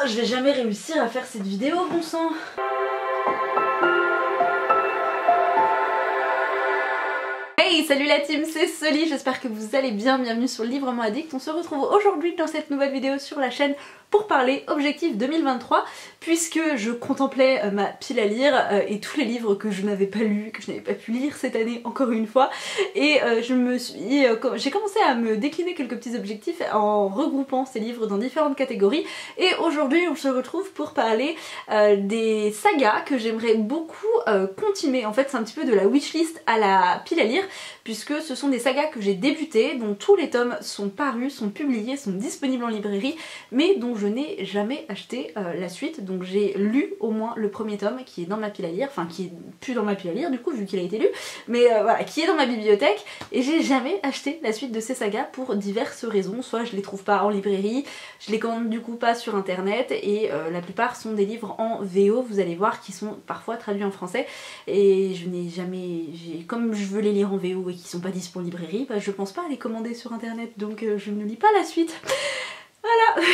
je vais jamais réussir à faire cette vidéo, bon sang. Hey, salut la team, c'est Sully, j'espère que vous allez bien, bienvenue sur Librement Addict. On se retrouve aujourd'hui dans cette nouvelle vidéo sur la chaîne pour parler objectif 2023, puisque je contemplais ma pile à lire et tous les livres que je n'avais pas lus, que je n'avais pas pu lire cette année encore une fois, et j'ai commencé à me décliner quelques petits objectifs en regroupant ces livres dans différentes catégories, et aujourd'hui on se retrouve pour parler des sagas que j'aimerais beaucoup continuer. En fait c'est un petit peu de la wishlist à la pile à lire, puisque ce sont des sagas que j'ai débutées, dont tous les tomes sont parus, sont publiés, sont disponibles en librairie, mais dont je n'ai jamais acheté la suite. Donc j'ai lu au moins le premier tome qui est dans ma pile à lire, enfin qui est plus dans ma pile à lire du coup vu qu'il a été lu, mais voilà, qui est dans ma bibliothèque, et j'ai jamais acheté la suite de ces sagas pour diverses raisons. Soit je les trouve pas en librairie, je les commande du coup pas sur internet, et la plupart sont des livres en VO, vous allez voir, qui sont parfois traduits en français, et je n'ai jamais, comme je veux les lire en VO et qui sont pas dispo en librairie, bah, je pense pas à les commander sur internet, donc je ne lis pas la suite. Voilà,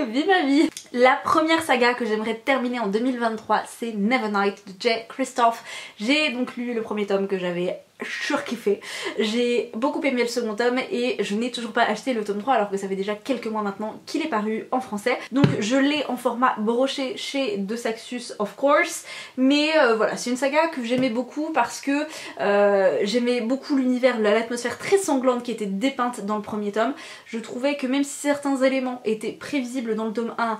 vive ma vie. La première saga que j'aimerais terminer en 2023, c'est Nevernight de J. Kristoff. J'ai donc lu le premier tome que j'avais surkiffé. J'ai beaucoup aimé le second tome et je n'ai toujours pas acheté le tome 3 alors que ça fait déjà quelques mois maintenant qu'il est paru en français. Donc je l'ai en format broché chez De Saxus of course, mais voilà, c'est une saga que j'aimais beaucoup parce que j'aimais beaucoup l'univers, l'atmosphère très sanglante qui était dépeinte dans le premier tome. Je trouvais que même si certains éléments étaient prévisibles dans le tome 1,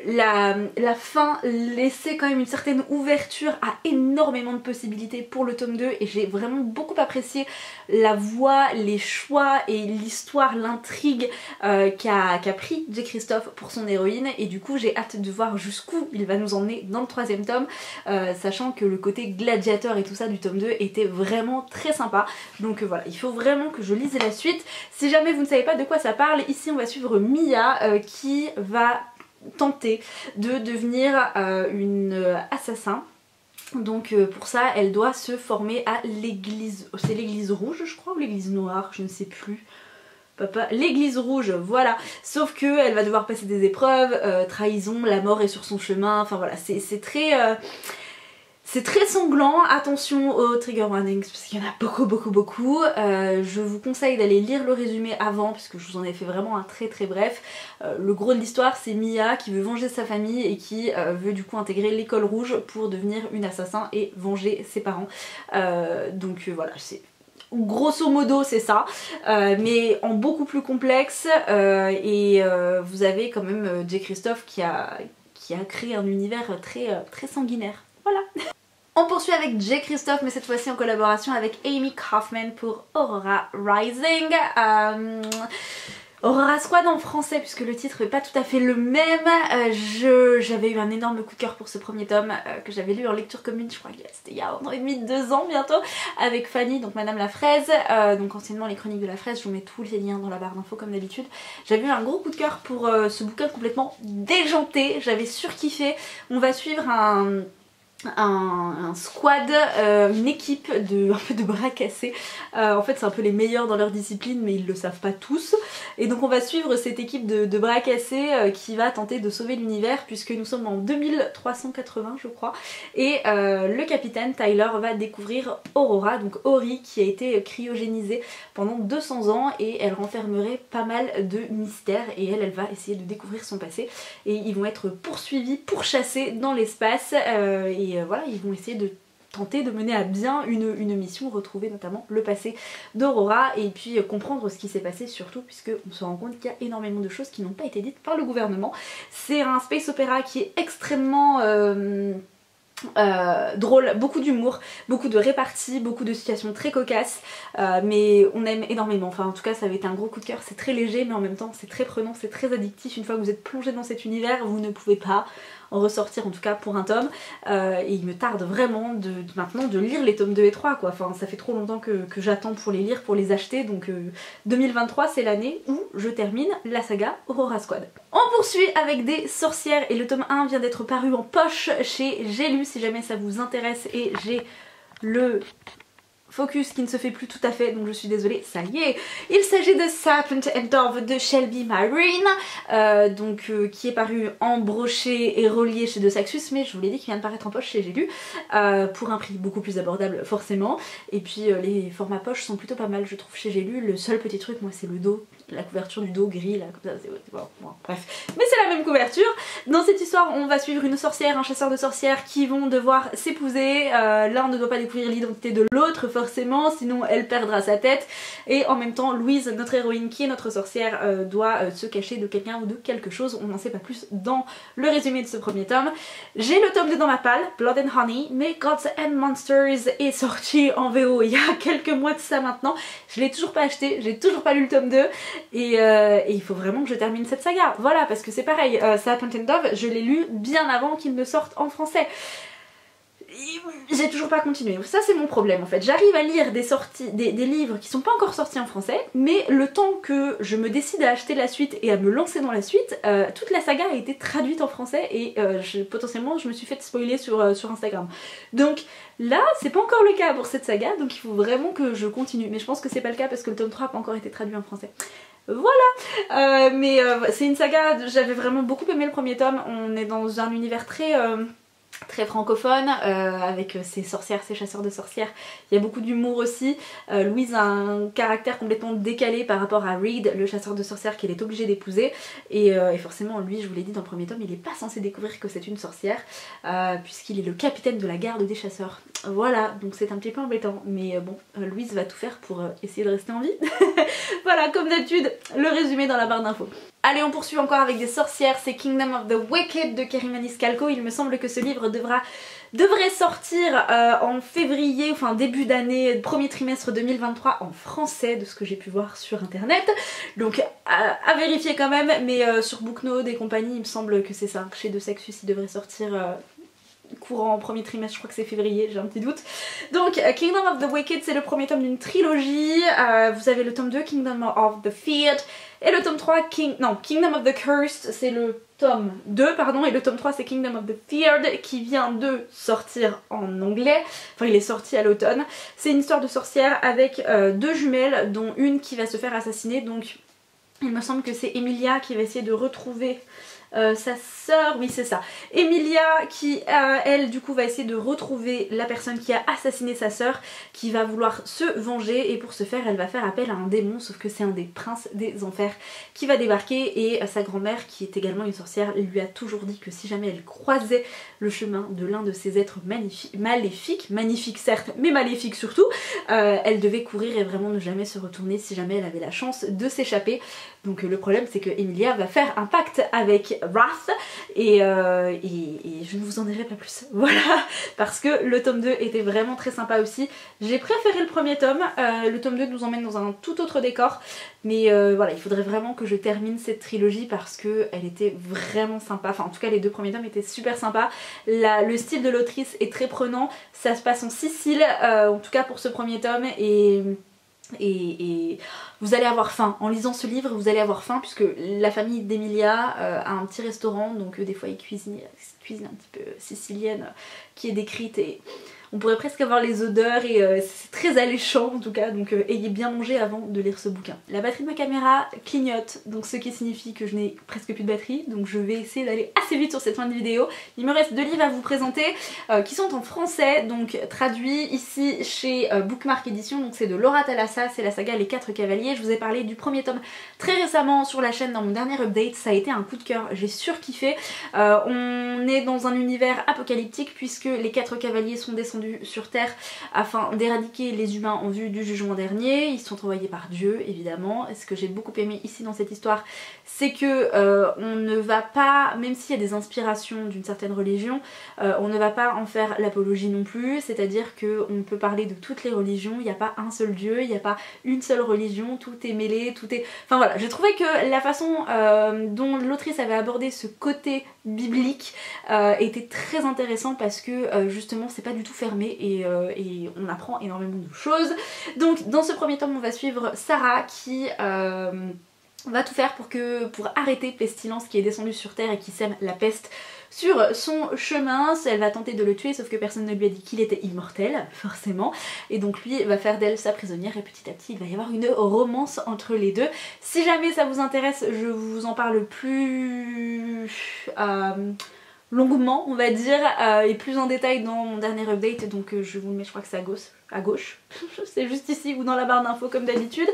la fin laissait quand même une certaine ouverture à énormément de possibilités pour le tome 2, et j'ai vraiment beaucoup apprécié la voix, les choix et l'histoire, l'intrigue qu'a pris J. Kristoff pour son héroïne, et du coup j'ai hâte de voir jusqu'où il va nous emmener dans le troisième tome, sachant que le côté gladiateur et tout ça du tome 2 était vraiment très sympa. Donc voilà, il faut vraiment que je lise la suite. Si jamais vous ne savez pas de quoi ça parle, ici on va suivre Mia qui va tenter de devenir une assassin. Donc pour ça elle doit se former à l'église, c'est l'église rouge je crois, ou l'église noire, je ne sais plus. L'église rouge, voilà. Sauf que elle va devoir passer des épreuves, trahison, la mort est sur son chemin, enfin voilà, c'est très... c'est très sanglant, attention aux trigger warnings parce qu'il y en a beaucoup. Je vous conseille d'aller lire le résumé avant puisque je vous en ai fait vraiment un très bref. Le gros de l'histoire, c'est Mia qui veut venger sa famille et qui veut du coup intégrer l'école rouge pour devenir une assassin et venger ses parents. Donc voilà, c'est... grosso modo c'est ça, mais en beaucoup plus complexe, et vous avez quand même J. Kristoff qui a créé un univers très sanguinaire. Voilà. On poursuit avec J. Kristoff, mais cette fois-ci en collaboration avec Amy Kaufman pour Aurora Rising. Aurora Squad en français puisque le titre n'est pas tout à fait le même. J'avais eu un énorme coup de cœur pour ce premier tome que j'avais lu en lecture commune, je crois que c'était il y a 1 an et demi, 2 ans bientôt, avec Fanny, donc Madame la Fraise, donc anciennement les Chroniques de la Fraise. Je vous mets tous les liens dans la barre d'infos comme d'habitude. J'avais eu un gros coup de cœur pour ce bouquin complètement déjanté, j'avais surkiffé. On va suivre un squad, une équipe un peu de bras cassés. En fait c'est un peu les meilleurs dans leur discipline mais ils le savent pas tous, et donc on va suivre cette équipe de bras cassés qui va tenter de sauver l'univers puisque nous sommes en 2380 je crois, et le capitaine Tyler va découvrir Aurora, donc Ori, qui a été cryogénisée pendant 200 ans et elle renfermerait pas mal de mystères, et elle va essayer de découvrir son passé, et ils vont être poursuivis, pourchassés dans l'espace, et voilà, ils vont essayer de tenter de mener à bien une mission, retrouver notamment le passé d'Aurora et puis comprendre ce qui s'est passé, surtout puisque on se rend compte qu'il y a énormément de choses qui n'ont pas été dites par le gouvernement. C'est un space opéra qui est extrêmement drôle, beaucoup d'humour, beaucoup de réparties, beaucoup de situations très cocasses, mais on aime énormément. Enfin en tout cas ça avait été un gros coup de cœur. C'est très léger mais en même temps c'est très prenant, c'est très addictif. Une fois que vous êtes plongé dans cet univers, vous ne pouvez pas en ressortir, en tout cas pour un tome, et il me tarde vraiment maintenant de lire les tomes 2 et 3 quoi. Enfin ça fait trop longtemps que j'attends pour les lire, pour les acheter, donc 2023 c'est l'année où je termine la saga Aurora Squad. On poursuit avec des sorcières et le tome 1 vient d'être paru en poche chez J'ai lu si jamais ça vous intéresse, et j'ai le focus qui ne se fait plus tout à fait, donc je suis désolée, ça y est. Il s'agit de Serpent and Dove de Shelby Marine, qui est paru en brochet et relié chez De Saxus, mais je vous l'ai dit qu'il vient de paraître en poche chez J'ai Lu, pour un prix beaucoup plus abordable forcément. Et puis les formats poche sont plutôt pas mal je trouve chez J'ai Lu. Le seul petit truc moi c'est le dos, la couverture du dos gris là, comme ça, c'est bon, bref. Mais c'est la même couverture. Dans cette histoire on va suivre une sorcière, un chasseur de sorcières qui vont devoir s'épouser. L'un ne doit pas découvrir l'identité de l'autre forcément, sinon elle perdra sa tête. Et en même temps Louise, notre héroïne qui est notre sorcière, doit se cacher de quelqu'un ou de quelque chose. On n'en sait pas plus dans le résumé de ce premier tome. J'ai le tome 2 dans ma palle, Blood and Honey, mais Gods and Monsters est sorti en VO il y a quelques mois de ça maintenant. Je l'ai toujours pas acheté, j'ai toujours pas lu le tome 2 et il faut vraiment que je termine cette saga. Voilà, parce que c'est pareil, Serpent and Dove, je l'ai lu bien avant qu'il ne sorte en français. J'ai toujours pas continué. Ça c'est mon problème en fait. J'arrive à lire des livres qui sont pas encore sortis en français, mais le temps que je me décide à acheter la suite et à me lancer dans la suite, toute la saga a été traduite en français et potentiellement je me suis fait spoiler sur Instagram. Donc là c'est pas encore le cas pour cette saga, donc il faut vraiment que je continue. Mais je pense que c'est pas le cas parce que le tome 3 n'a pas encore été traduit en français. Voilà, c'est une saga, j'avais vraiment beaucoup aimé le premier tome. On est dans un univers très francophone, avec ses sorcières, ses chasseurs de sorcières. Il y a beaucoup d'humour aussi. Louise a un caractère complètement décalé par rapport à Reed, le chasseur de sorcières qu'elle est obligée d'épouser. Et forcément, lui, je vous l'ai dit dans le premier tome, il n'est pas censé découvrir que c'est une sorcière, puisqu'il est le capitaine de la garde des chasseurs. Voilà, donc c'est un petit peu embêtant. Mais bon, Louise va tout faire pour essayer de rester en vie. Voilà, comme d'habitude, le résumé dans la barre d'infos. Allez, on poursuit encore avec des sorcières, c'est Kingdom of the Wicked de Kerry Maniscalco. Il me semble que ce livre devrait sortir en février, enfin début d'année, premier trimestre 2023 en français, de ce que j'ai pu voir sur internet. Donc à vérifier quand même, mais sur Booknode et compagnie, il me semble que c'est ça. Chez De Saxus, il devrait sortir courant premier trimestre, je crois que c'est février, j'ai un petit doute. Donc Kingdom of the Wicked, c'est le premier tome d'une trilogie. Vous avez le tome 2, Kingdom of the Feared, et le tome 3, Kingdom of the Cursed, c'est le tome 2, pardon, et le tome 3 c'est Kingdom of the Feared qui vient de sortir en anglais, enfin il est sorti à l'automne. C'est une histoire de sorcière avec deux jumelles, dont une qui va se faire assassiner, donc il me semble que c'est Emilia qui va essayer de retrouver sa sœur, oui c'est ça, Emilia qui elle du coup va essayer de retrouver la personne qui a assassiné sa sœur, qui va vouloir se venger, et pour ce faire elle va faire appel à un démon, sauf que c'est un des princes des enfers qui va débarquer, et sa grand-mère qui est également une sorcière lui a toujours dit que si jamais elle croisait le chemin de l'un de ces êtres maléfiques, magnifiques certes mais maléfiques surtout, elle devait courir et vraiment ne jamais se retourner si jamais elle avait la chance de s'échapper. Donc le problème c'est que Emilia va faire un pacte avec Wrath et je ne vous en dirai pas plus. Voilà, parce que le tome 2 était vraiment très sympa aussi. J'ai préféré le premier tome, le tome 2 nous emmène dans un tout autre décor, mais voilà, il faudrait vraiment que je termine cette trilogie parce que elle était vraiment sympa. Enfin en tout cas les deux premiers tomes étaient super sympas. Le style de l'autrice est très prenant, ça se passe en Sicile, en tout cas pour ce premier tome, et vous allez avoir faim. En lisant ce livre vous allez avoir faim, puisque la famille d'Emilia a un petit restaurant, donc des fois ils cuisinent un petit peu sicilienne qui est décrite, et on pourrait presque avoir les odeurs, et c'est très alléchant en tout cas, donc ayez bien mangé avant de lire ce bouquin. La batterie de ma caméra clignote, donc ce qui signifie que je n'ai presque plus de batterie, donc je vais essayer d'aller assez vite sur cette fin de vidéo. Il me reste deux livres à vous présenter qui sont en français, donc traduits ici chez Bookmark Édition, donc c'est de Laura Thalassa, c'est la saga Les 4 Cavaliers. Je vous ai parlé du premier tome très récemment sur la chaîne dans mon dernier update, ça a été un coup de cœur, j'ai surkiffé. On est dans un univers apocalyptique puisque les 4 cavaliers sont descendus sur Terre afin d'éradiquer les humains en vue du jugement dernier. Ils sont envoyés par Dieu évidemment. Et ce que j'ai beaucoup aimé ici dans cette histoire, c'est que on ne va pas, même s'il y a des inspirations d'une certaine religion, on ne va pas en faire l'apologie non plus, c'est-à-dire qu'on peut parler de toutes les religions, il n'y a pas un seul Dieu, il n'y a pas une seule religion, tout est mêlé, tout est... Enfin voilà, j'ai trouvé que la façon dont l'autrice avait abordé ce côté biblique était très intéressant, parce que justement c'est pas du tout fermé, et on apprend énormément de choses. Donc dans ce premier tome on va suivre Sarah qui va tout faire pour arrêter Pestilence qui est descendu sur Terre et qui sème la peste sur son chemin. Elle va tenter de le tuer, sauf que personne ne lui a dit qu'il était immortel, forcément, et donc lui va faire d'elle sa prisonnière et petit à petit il va y avoir une romance entre les deux. Si jamais ça vous intéresse, je vous en parle plus longuement, on va dire, et plus en détail dans mon dernier update, donc je vous le mets, je crois que c'est à gauche, c'est juste ici ou dans la barre d'infos comme d'habitude.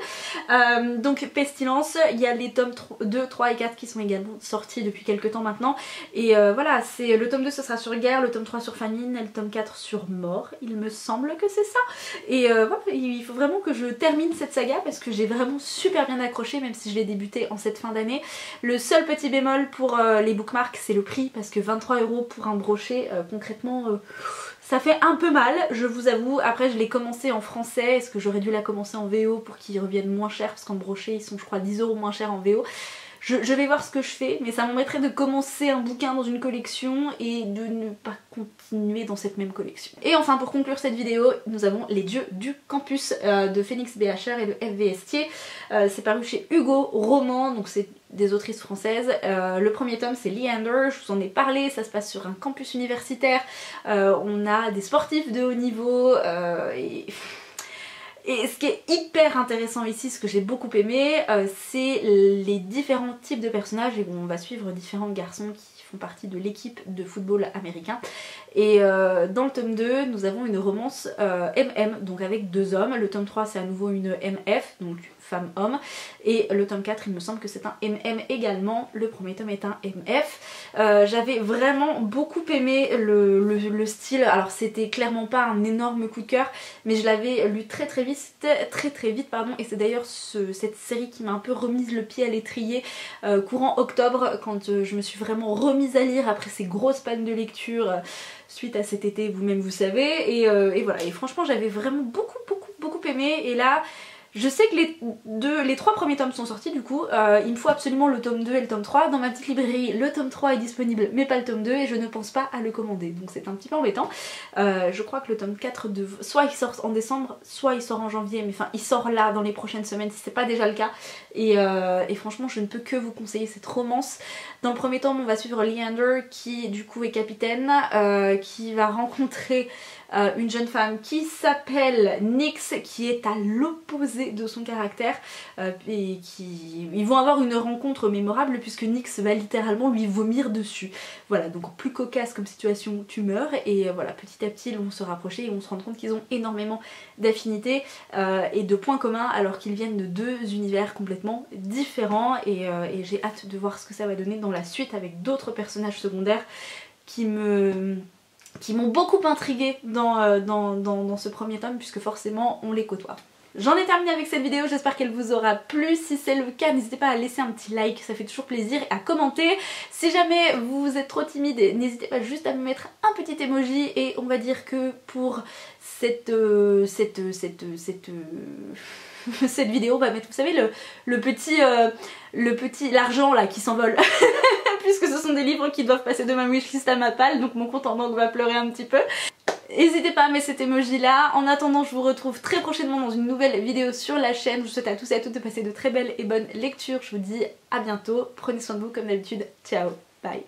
Donc Pestilence, il y a les tomes 2, 3 et 4 qui sont également sortis depuis quelques temps maintenant, et voilà, c'est le tome 2 ce sera sur guerre, le tome 3 sur famine, et le tome 4 sur mort, il me semble que c'est ça, et voilà, il faut vraiment que je termine cette saga parce que j'ai vraiment super bien accroché, même si je l'ai débuté en cette fin d'année. Le seul petit bémol pour les bookmarks, c'est le prix, parce que 23 € pour un brochet, concrètement ça fait un peu mal, je vous avoue. Après je l'ai commencé en français, est-ce que j'aurais dû la commencer en VO pour qu'ils reviennent moins cher, parce qu'en brochet ils sont je crois 10 € moins chers en VO. Je vais voir ce que je fais, mais ça m'embêterait de commencer un bouquin dans une collection et de ne pas continuer dans cette même collection. Et enfin pour conclure cette vidéo, nous avons Les Dieux du Campus de Phoenix BHR et de F.V. Estier. C'est paru chez Hugo Roman, donc c'est des autrices françaises. Le premier tome c'est Leander, je vous en ai parlé, ça se passe sur un campus universitaire, on a des sportifs de haut niveau et ce qui est hyper intéressant ici, ce que j'ai beaucoup aimé, c'est les différents types de personnages, et on va suivre différents garçons qui font partie de l'équipe de football américain. Et dans le tome 2, nous avons une romance MM, donc avec 2 hommes. Le tome 3 c'est à nouveau une MF, donc femme-homme. Et le tome 4 il me semble que c'est un MM également, le premier tome est un MF. J'avais vraiment beaucoup aimé le style, alors c'était clairement pas un énorme coup de cœur, mais je l'avais lu très vite pardon, et c'est d'ailleurs cette série qui m'a un peu remise le pied à l'étrier courant octobre, quand je me suis vraiment remise à lire après ces grosses pannes de lecture suite à cet été, vous-même vous savez, et voilà, et franchement j'avais vraiment beaucoup aimé, et là je sais que les 3 premiers tomes sont sortis du coup, il me faut absolument le tome 2 et le tome 3. Dans ma petite librairie, le tome 3 est disponible mais pas le tome 2 et je ne pense pas à le commander, donc c'est un petit peu embêtant. Je crois que le tome 4, soit il sort en décembre, soit il sort en janvier, mais enfin il sort là dans les prochaines semaines si c'est pas déjà le cas, et franchement je ne peux que vous conseiller cette romance. Dans le premier tome on va suivre Leander qui du coup est capitaine, qui va rencontrer une jeune femme qui s'appelle Nyx, qui est à l'opposé de son caractère, et ils vont avoir une rencontre mémorable puisque Nyx va littéralement lui vomir dessus. Voilà, donc plus cocasse comme situation, tu meurs, et voilà, petit à petit ils vont se rapprocher et on se rend compte qu'ils ont énormément d'affinités et de points communs alors qu'ils viennent de 2 univers complètement différents, et j'ai hâte de voir ce que ça va donner dans la suite avec d'autres personnages secondaires qui m'ont beaucoup intriguée dans ce premier tome, puisque forcément on les côtoie. J'en ai terminé avec cette vidéo, j'espère qu'elle vous aura plu. Si c'est le cas, n'hésitez pas à laisser un petit like, ça fait toujours plaisir, et à commenter. Si jamais vous êtes trop timide, n'hésitez pas juste à me mettre un petit emoji, et on va dire que pour cette vidéo, on va mettre, vous savez, l'argent là qui s'envole. Puisque ce sont des livres qui doivent passer de ma wishlist à ma palle, donc mon compte en banque va pleurer un petit peu. N'hésitez pas à mettre cet emoji là. En attendant, je vous retrouve très prochainement dans une nouvelle vidéo sur la chaîne. Je vous souhaite à tous et à toutes de passer de très belles et bonnes lectures. Je vous dis à bientôt. Prenez soin de vous comme d'habitude. Ciao, bye.